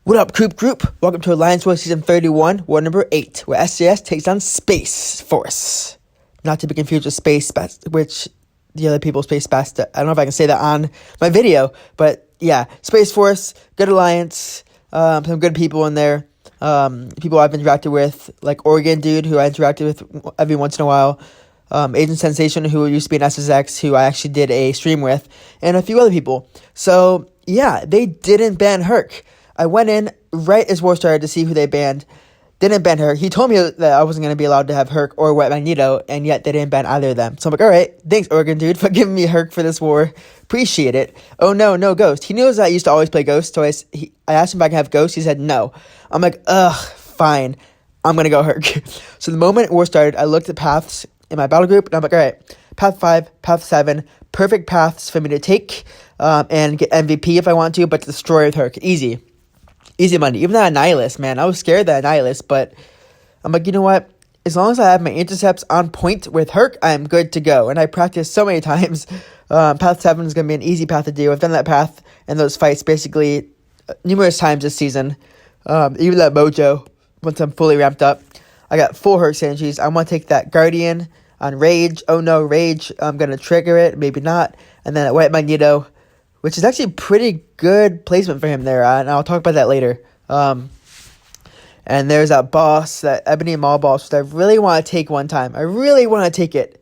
What up, group? Welcome to Alliance War Season 31, War Number 8, where SAS takes on Space Force. Not to be confused with Space, which the other people Space Bast. I don't know if I can say that on my video, but yeah, Space Force, good alliance, some good people in there. People I've interacted with, like Oregon Dude, who I interacted with every once in a while. Agent Sensation, who used to be an SSX, who I actually did a stream with, and a few other people. So yeah, they didn't ban Herc. I went in right as war started to see who they banned. Didn't ban Herc. He told me that I wasn't going to be allowed to have Herc or White Magneto, and yet they didn't ban either of them. So I'm like, all right, thanks, Oregon Dude, for giving me Herc for this war. Appreciate it. Oh, no Ghost. He knows that I used to always play Ghost, so I asked him if I could have Ghost. He said no. I'm like, fine. I'm going to go Herc. So the moment war started, I looked at paths in my battle group, and I'm like, all right, path 5, path 7, perfect paths for me to take and get MVP if I want to, but destroy with Herc. Easy money. Even that annihilus, man. I was scared of that annihilus, but I'm like, you know what? As long as I have my intercepts on point with Herc, I'm good to go. And I practiced so many times. Path 7 is going to be an easy path to do. I've done that path and those fights basically numerous times this season. Even that mojo, once I'm fully ramped up. I got full Herc synergies. I want to take that Guardian on Rage. Oh no, Rage. I'm going to trigger it. Maybe not. And then at White Magneto, which is actually pretty good placement for him there, and I'll talk about that later. And there's that boss, that Ebony Maw boss, that I really want to take one time. I really want to take it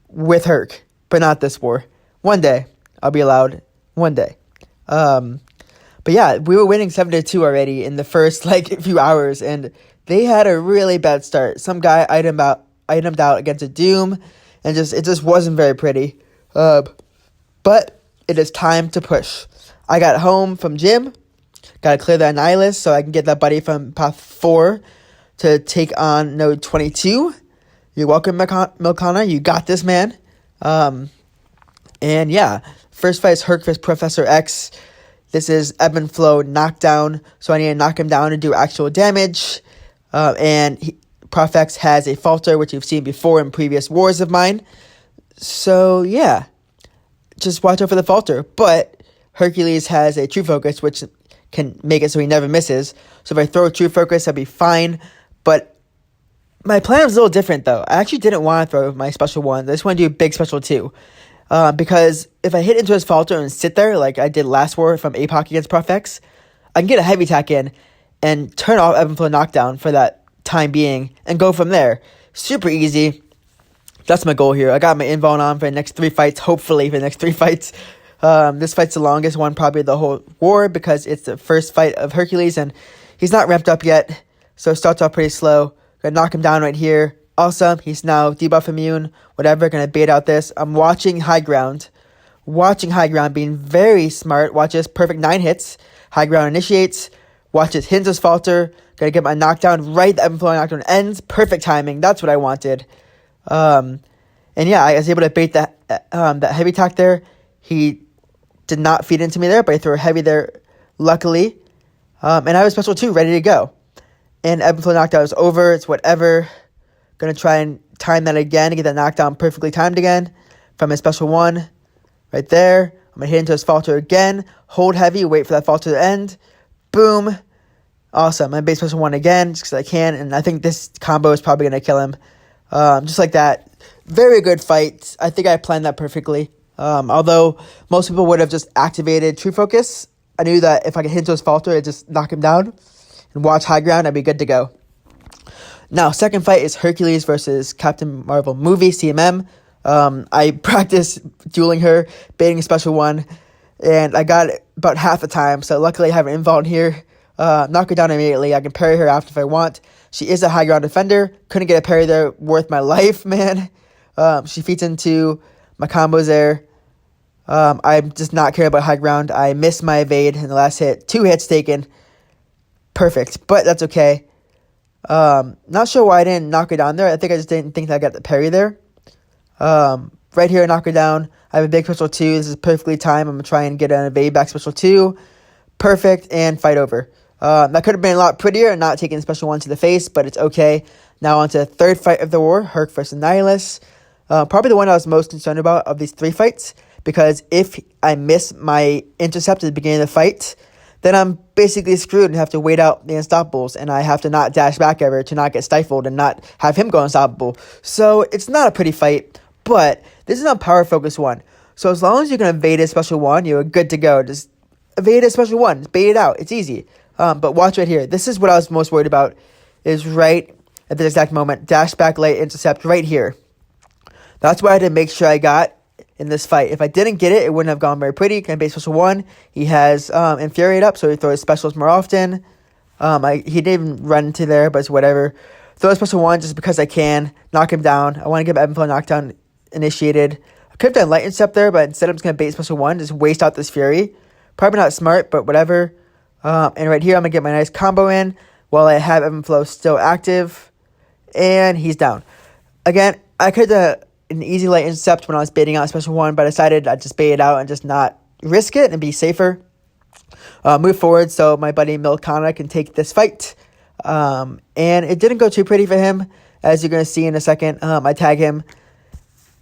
with Herc, but not this war. One day, I'll be allowed. One day. But yeah, we were winning 7-2 already in the first, few hours, and they had a really bad start. Some guy itemed out against a Doom, and it just wasn't very pretty. But it is time to push. I got home from gym. Got to clear the annihilus so I can get that buddy from path 4 to take on node 22. You're welcome, Milcana. You got this, man. And yeah, first fight is Herc vs Prof X. This is ebb and flow knockdown, so I need to knock him down and do actual damage. Prof X has a falter, which you've seen before in previous wars of mine. So yeah, just watch out for the falter. But Hercules has a true focus, which can make it so he never misses. So if I throw a true focus, I'll be fine. But my plan was a little different, though. I actually didn't want to throw my special 1. I just want to do a big special 2. Because if I hit into his falter and sit there, like I did last war from Mcoc against Prof X, I can get a heavy attack in and turn off ebb and flow knockdown for that time being and go from there. Super easy. That's my goal here. I got my invuln on for the next 3 fights, hopefully for the next 3 fights. This fight's the longest one, probably the whole war, because it's the first fight of Hercules, and he's not ramped up yet, so it starts off pretty slow. Gonna knock him down right here. Awesome. He's now debuff immune, whatever. Gonna bait out this. I'm watching high ground. Being very smart. Watch this. Perfect 9 hits. High ground initiates. Watch this. Hits his falter. Gonna get my knockdown right. The ebb and flow knockdown ends. Perfect timing. That's what I wanted. And yeah, I was able to bait that heavy attack there. He did not feed into me there, but I threw a heavy there, luckily. And I have a special 2 ready to go. And ebb and flow knockdown is over. It's whatever. Gonna try and time that again to get that knockdown perfectly timed again from his special 1 right there. I'm gonna hit into his falter again. Hold heavy, wait for that falter to end. Boom. Awesome. My base special 1 again, just because I can. And I think this combo is probably gonna kill him. Just like that. Very good fight. I think I planned that perfectly. Although most people would have just activated True Focus, I knew that if I could hit into his falter, it'd just knock him down and watch high ground, I'd be good to go. Now, second fight is Hercules versus Captain Marvel movie, CMM. I practiced dueling her, baiting a special 1, and I got it about half the time, so luckily I have an invuln here. Knock her down immediately. I can parry her after if I want. She is a high ground defender. Couldn't get a parry there worth my life, man. She feeds into my combos there. I'm just not caring about high ground. I missed my evade in the last hit. 2 hits taken. Perfect, but that's okay. Not sure why I didn't knock her down there. I think I just didn't think that I got the parry there. Right here, I knock her down. I have a big special 2. This is perfectly timed. I'm going to try and get an evade back special 2. Perfect, and fight over. That could have been a lot prettier and not taking the special 1 to the face, but it's okay. Now on to the third fight of the war, Herc vs Annihilus. Probably the one I was most concerned about of these 3 fights, because if I miss my intercept at the beginning of the fight, then I'm basically screwed and have to wait out the unstoppables, and I have to not dash back ever to not get stifled and not have him go unstoppable. So it's not a pretty fight, but this is on power focus 1. So as long as you can evade his special 1, you're good to go. Just evade his special 1, just bait it out. It's easy. But watch right here. This is what I was most worried about, is right at this exact moment. Dash back late, intercept right here. That's what I had to make sure I got in this fight. If I didn't get it, it wouldn't have gone very pretty. Can base special 1. He has Infuriate up, so he throws specials more often. He didn't even run into there, but it's whatever. Throw special 1 just because I can. Knock him down. I want to get Ebb and Flow knockdown initiated. I could have done Light Intercept there, but instead I'm just going to bait special 1. Just waste out this Fury. Probably not smart, but whatever. And right here, I'm going to get my nice combo in while I have Ebb and Flow still active. And he's down. Again, I could have an easy Light Intercept when I was baiting out special 1, but I decided I'd just bait it out and just not risk it and be safer. Move forward so my buddy Mcoc can take this fight. And it didn't go too pretty for him, as you're going to see in a second. I tag him.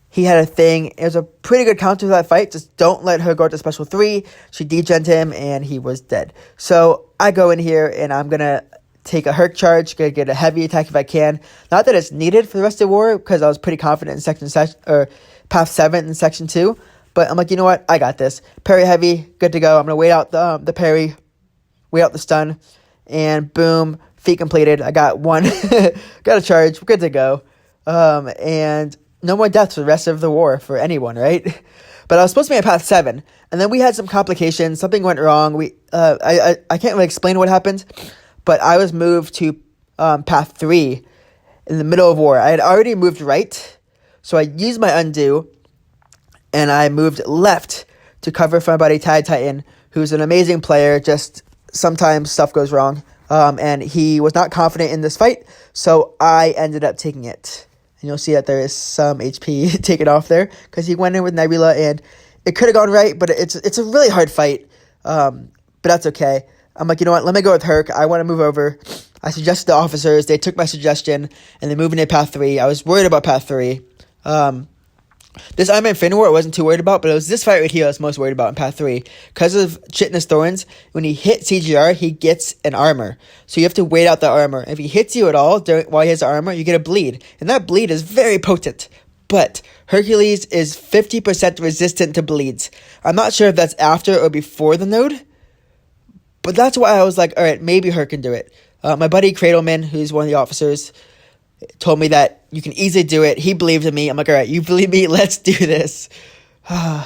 He had a thing. It was a pretty good counter to that fight. Just don't let her go to special 3. She degened him, and he was dead. So I go in here, and I'm going to take a Herc charge, gonna get a heavy attack if I can. Not that it's needed for the rest of the war, because I was pretty confident in path 7 in section 2. But I'm like, you know what? I got this. Parry heavy, good to go. I'm gonna wait out the parry, wait out the stun, and boom, feat completed. I got one, got a charge, good to go. And no more deaths for the rest of the war for anyone, right? But I was supposed to be at path 7, and then we had some complications. Something went wrong. I can't really explain what happened. But I was moved to path 3 in the middle of war. I had already moved right, so I used my undo, and I moved left to cover for my buddy Tide Titan, who's an amazing player, just sometimes stuff goes wrong. And he was not confident in this fight, so I ended up taking it. And you'll see that there is some HP taken off there, because he went in with Nebula, and it could have gone right, but it's a really hard fight. But that's okay. I'm like, you know what, let me go with Herc. I want to move over. I suggested the officers. They took my suggestion, and they moved into path 3. I was worried about path 3. This Iron Man Infinity War I wasn't too worried about, but it was this fight right here I was most worried about in path 3. Because of chitinous thorns, when he hit CGR, he gets an armor. So you have to wait out the armor. If he hits you at all while he has the armor, you get a bleed. And that bleed is very potent. But Hercules is 50% resistant to bleeds. I'm not sure if that's after or before the node. But that's why I was like, all right, maybe Herc can do it. My buddy Cradleman, who's one of the officers, told me that you can easily do it. He believed in me. I'm like, all right, you believe me? Let's do this. All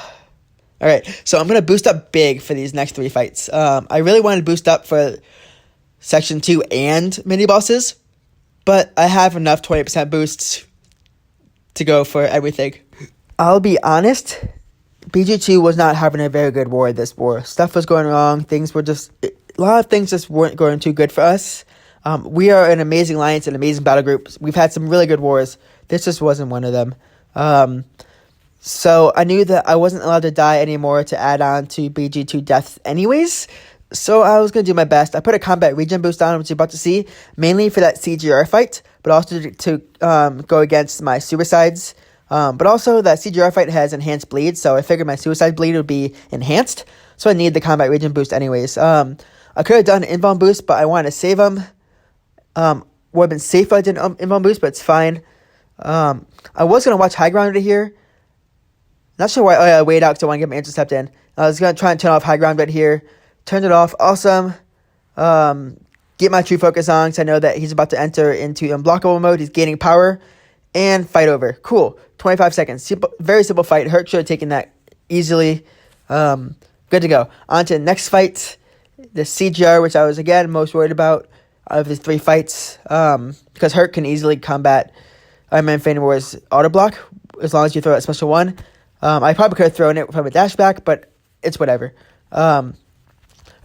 right, so I'm going to boost up big for these next 3 fights. I really wanted to boost up for section 2 and mini bosses, but I have enough 20% boosts to go for everything. I'll be honest, BG2 was not having a very good war this war. Stuff was going wrong. A lot of things just weren't going too good for us. We are an amazing alliance and amazing battle group. We've had some really good wars. This just wasn't one of them. So I knew that I wasn't allowed to die anymore to add on to BG2 deaths anyways. So I was going to do my best. I put a combat regen boost on, which you're about to see, mainly for that CGR fight, but also to go against my suicides. But also that CGR fight has enhanced bleed, so I figured my suicide bleed would be enhanced. So I need the combat regen boost anyways. I could have done an invuln boost, but I wanted to save him. Would have been safe if I did an invuln boost, but it's fine. I was going to watch high ground right here. Not sure why I waited out because I want to get my intercept in. I was going to try and turn off high ground right here. Turned it off. Awesome. Get my true focus on because I know that he's about to enter into unblockable mode. He's gaining power. And fight over. Cool. 25 seconds. Very simple fight. Herc should have taken that easily. Good to go. On to the next fight. The CGR, which I was, again, most worried about of the 3 fights. Because Herc can easily combat Iron Man Infinity War's auto block as long as you throw that special 1. I probably could have thrown it from a dash back, but it's whatever. All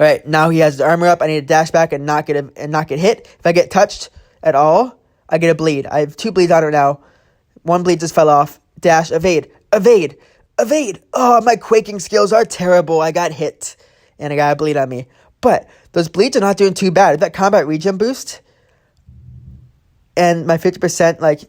right, now he has the armor up. I need to dash back and not get hit. If I get touched at all, I get a bleed. I have 2 bleeds on it now. 1 bleed just fell off. Dash, evade. Oh, my quaking skills are terrible. I got hit, and I got a bleed on me. But those bleeds are not doing too bad. That combat regen boost and my 50%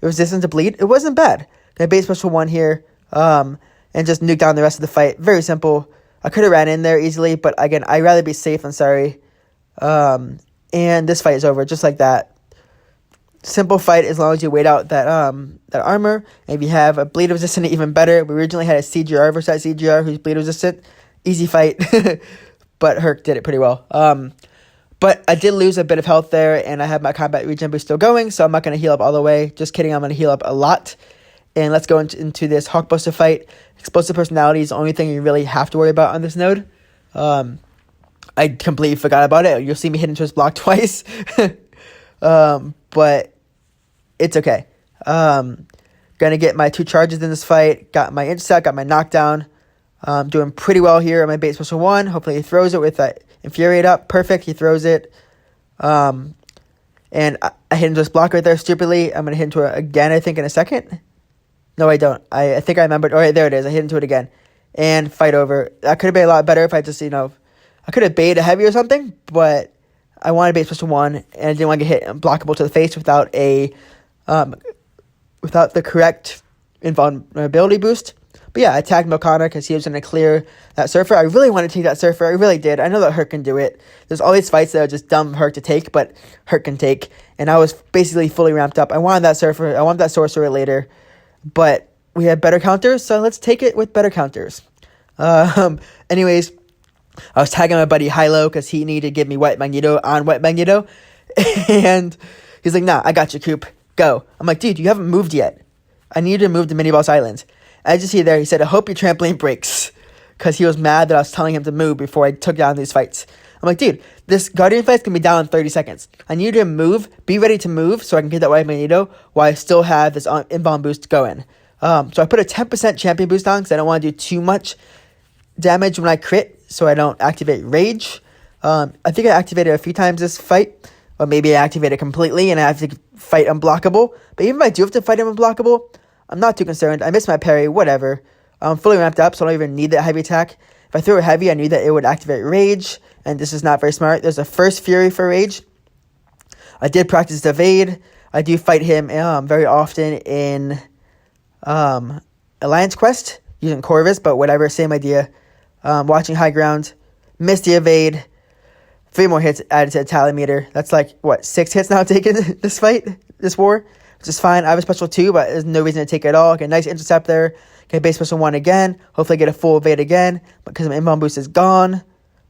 resistance to bleed, it wasn't bad. I base special 1 here, and just nuke down the rest of the fight. Very simple. I could have ran in there easily, but again, I'd rather be safe than sorry. And this fight is over just like that. Simple fight as long as you wait out that armor. And if you have a bleed resistant, even better. We originally had a CGR versus CGR who's bleed resistant. Easy fight. But Herc did it pretty well. But I did lose a bit of health there, and I have my combat regen boost still going, so I'm not going to heal up all the way. Just kidding, I'm going to heal up a lot. And let's go into this hulkbuster fight. Explosive personality is the only thing you really have to worry about on this node. I completely forgot about it. You'll see me hit into his block twice. But it's okay. Gonna get my 2 charges in this fight. Got my intercept, got my knockdown. Doing pretty well here on my bait special 1. Hopefully he throws it with that infuriate up. Perfect, he throws it. And I hit into this block right there stupidly. I'm gonna hit into it again, I think, in a second. No, I don't. I think I remembered. All right, there it is. I hit into it again. And fight over. That could have been a lot better if I just, I could have baited a heavy or something, but I wanted bait special 1, and I didn't want to get hit blockable to the face without without the correct invulnerability boost. But yeah, I tagged Mcoc because he was going to clear that surfer. I really wanted to take that surfer. I really did. I know that Herc can do it. There's all these fights that are just dumb Herc to take, but Herc can take. And I was basically fully ramped up. I wanted that surfer. I wanted that sorcerer later. But we had better counters, so let's take it with better counters. Anyways, I was tagging my buddy Hilo because he needed to give me White Magneto on White Magneto. And he's like, nah, I got you, Coop. Go. I'm like, dude, you haven't moved yet. I need you to move to Mini Boss Island. As you see there, he said, I hope your trampoline breaks. Because he was mad that I was telling him to move before I took down these fights. I'm like, dude, this Guardian fight's going to be down in 30 seconds. I need you to move, be ready to move so I can get that White Magneto while I still have this inbound boost going. So I put a 10% champion boost on because I don't want to do too much damage when I crit so I don't activate Rage. I think I activated a few times this fight. Or maybe I activate it completely and I have to fight unblockable. But even if I do have to fight him unblockable, I'm not too concerned. I missed my parry, whatever. I'm fully ramped up, so I don't even need that heavy attack. If I threw it heavy, I knew that it would activate Rage, and this is not very smart. There's a first Fury for Rage. I did practice evade. I do fight him very often in Alliance Quest, using Corvus, but whatever, same idea. Watching High Ground, missed the evade. 3 more hits added to the tally meter. That's like, 6 hits now taken this fight, this war, which is fine. I have a special 2, but there's no reason to take it at all. Get a nice intercept there. Get base special 1 again. Hopefully get a full evade again, because my inbound boost is gone.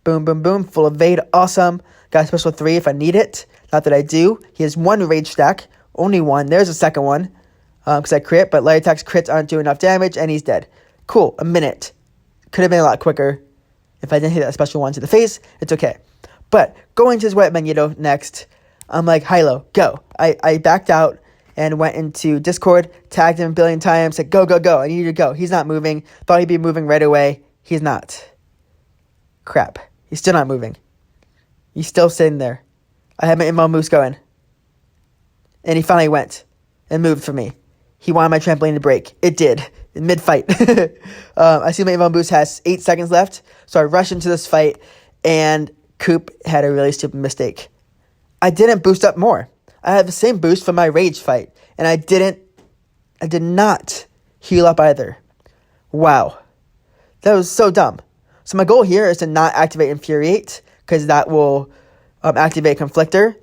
Boom, boom, boom. Full evade. Awesome. Got a special 3 if I need it. Not that I do. He has 1 rage stack. Only 1. There's a second one. Because I crit, but light attacks crits aren't doing enough damage, and he's dead. Cool. A minute. Could have been a lot quicker. If I didn't hit that special 1 to the face, it's okay. But going to his White Magneto next, I'm like, Hilo, go. I backed out and went into Discord, tagged him a billion times, said, go, go, go. I need you to go. He's not moving. Thought he'd be moving right away. He's not. Crap. He's still not moving. He's still sitting there. I had my inbound boost going. And he finally went and moved for me. He wanted my trampoline to break. It did. In mid-fight. I see my inbound boost has 8 seconds left. So I rush into this fight, and Coop had a really stupid mistake. I didn't boost up more. I had the same boost for my rage fight, and I did not heal up either. Wow. That was so dumb. So my goal here is to not activate Infuriate, because that will activate Conflictor.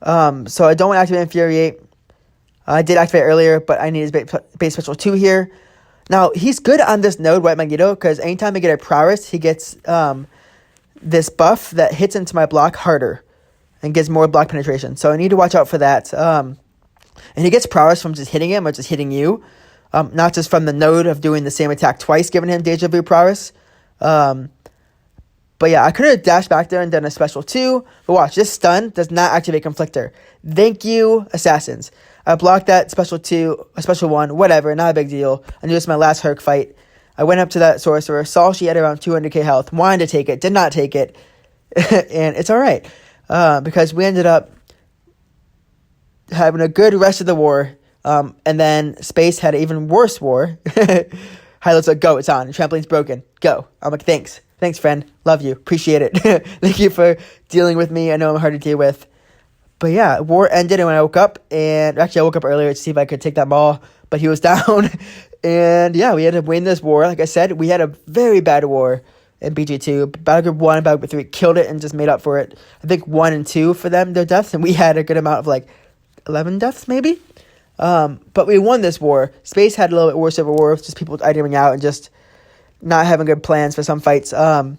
So I don't want to activate Infuriate. I did activate earlier, but I need his base special 2 here. Now, he's good on this node, White Magneto, because anytime I get a prowess, he gets this buff that hits into my block harder and gives more block penetration. So I need to watch out for that. And he gets prowess from just hitting him or just hitting you, not just from the node of doing the same attack twice, giving him Deja Vu prowess. But yeah, I could have dashed back there and done a special 2. But watch, this stun does not activate Conflictor. Thank you, Assassins. I blocked that special 2, a special 1, whatever, not a big deal. I knew this was my last Herc fight. I went up to that sorcerer, saw she had around 200k health, wanted to take it, did not take it. And it's alright. Because we ended up having a good rest of the war. And then Space had an even worse war. Highlight's like, go, it's on. The trampoline's broken. Go. I'm like, thanks. Thanks, friend. Love you. Appreciate it. Thank you for dealing with me. I know I'm hard to deal with. But yeah, war ended, and when I woke up, and actually I woke up earlier to see if I could take that ball, but he was down. And yeah, we had to win this war. Like I said, we had a very bad war. in BG2. Battle Group 1 and Battle Group 3 killed it and just made up for it. I think 1 and 2 for them, their deaths, and we had a good amount of like 11 deaths maybe. But we won this war. Space had a little bit worse of a war with just people idling out and just not having good plans for some fights. But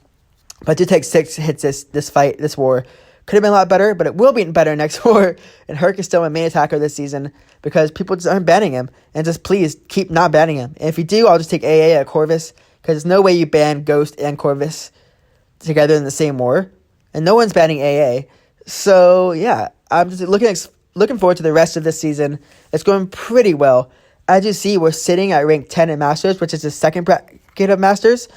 it did take 6 hits this war. Could have been a lot better, but it will be better next war. And Herc is still my main attacker this season because people just aren't banning him. And just please keep not banning him. And if you do, I'll just take AA at Corvus because there's no way you ban Ghost and Corvus together in the same war. And no one's banning AA. So yeah, I'm just looking forward to the rest of this season. It's going pretty well. As you see, we're sitting at rank 10 in Masters, which is the second bracket of Masters,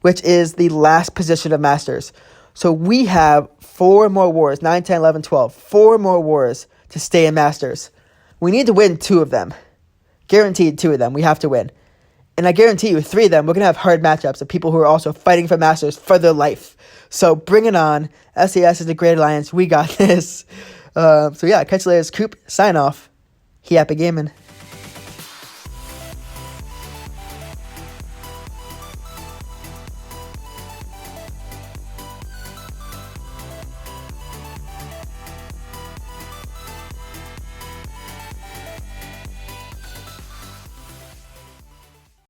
which is the last position of Masters. So we have 4 more wars, 9, 10, 11, 12. 4 more wars to stay in Masters. We need to win 2 of them. Guaranteed 2 of them. We have to win. And I guarantee you 3 of them, we're going to have hard matchups of people who are also fighting for Masters for their life. So bring it on. SAS is a great alliance. We got this. So yeah, catch you later. Coop, sign off. Happy gaming.